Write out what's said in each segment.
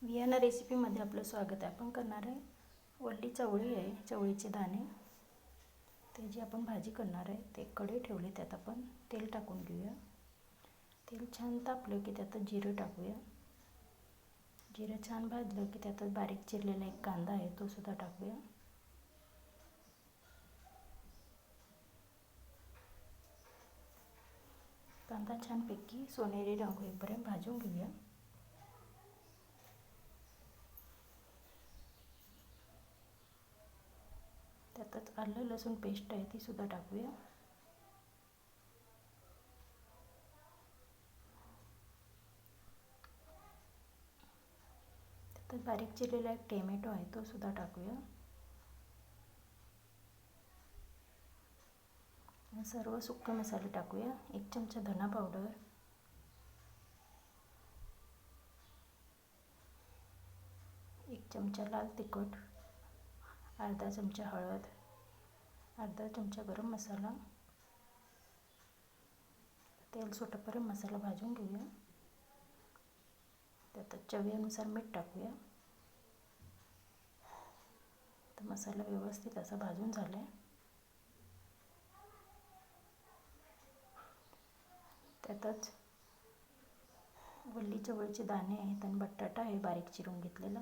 Vienna रेसिपीमध्ये आपलं स्वागत आहे. आपण करणार आहे वल्ली चवळी आहे, चवळीचे दाणे. त्याची आपण भाजी करणार आहे. ते कढई ठेवली, त्यात आपण तेल टाकून घेऊया. तेल छान तापलं की त्यात जिरं टाकूया. जिरं छान भाजलं की त्यात बारीक चिरलेला एक कांदा आहे, तो सुद्धा टाकूया. कांदा छानपैकी सोनेरी रंग होईपर्यंत भाजून घेऊया. त्यातच आलं लसूण पेस्ट आहे, ती सुद्धा टाकूया. त्यात बारीक चिरलेला एक टोमॅटो आहे, तो सुद्धा टाकूया. सर्व सुके मसाले टाकूया. 1 चमचा धना पावडर, 1 चमचा लाल तिखट, अर्धा चमचा हळद, अर्धा चमचा गरम मसाला. तेल सुटेपर्यंत मसाला भाजून घेऊया. त्यात चवीनुसार मीठ टाकूया. तर मसाला व्यवस्थित असा भाजून झाला आहे. त्यातच वल्ली चवळीचे दाणे आहेत आणि बटाटा आहे बारीक चिरून घेतलेला,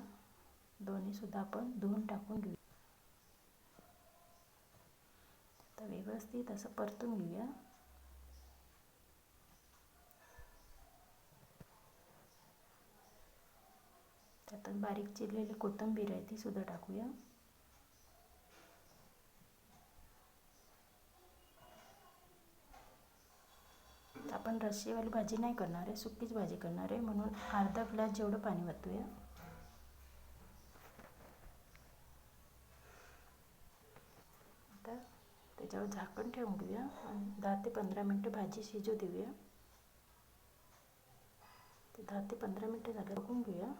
दोन्ही सुद्धा आपण धुवून टाकून घेऊ. आता व्यवस्थित असं परतून घेऊया. त्यात बारीक चिरलेली कोथिंबीर आहे, ती सुद्धा टाकूया. आपण रस्सेवाली भाजी नाही करणार आहे, सुकीच भाजी करणार आहे, म्हणून अर्धा ग्लास जेवढं पाणी वतूया. आता त्याच्यावर झाकण ठेवून घेऊया आणि 10 ते 15 मिनटं भाजी शिजू देऊया. 10 ते 15 मिनटं झालं, बघून घेऊया.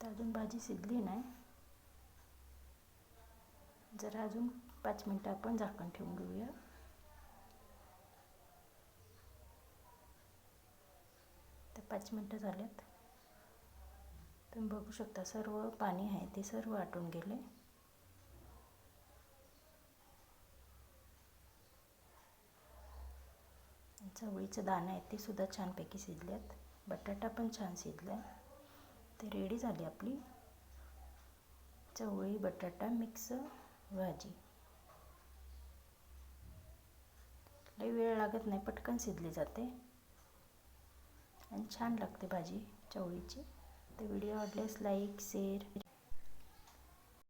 तर अजून भाजी शिजली नाही. जरा अजून 5 मिनटं आपण झाकण ठेवून घेऊया. तर 5 मिनटं झालेत. तुम्ही बघू शकता सर्व पाणी आहे ते सर्व आटून गेले. चवळीचे दाणे आहेत ते सुद्धा छानपैकी शिजलेत. बटाटा पण छान शिजला. ते रेडी झाली आपली चवळी बटाटा मिक्स भाजी. लई वेळ लागत नाही, पटकन शिजली जाते आणि छान लागते भाजी चवळीची. तर व्हिडिओ आवडल्यास लाईक, शेअर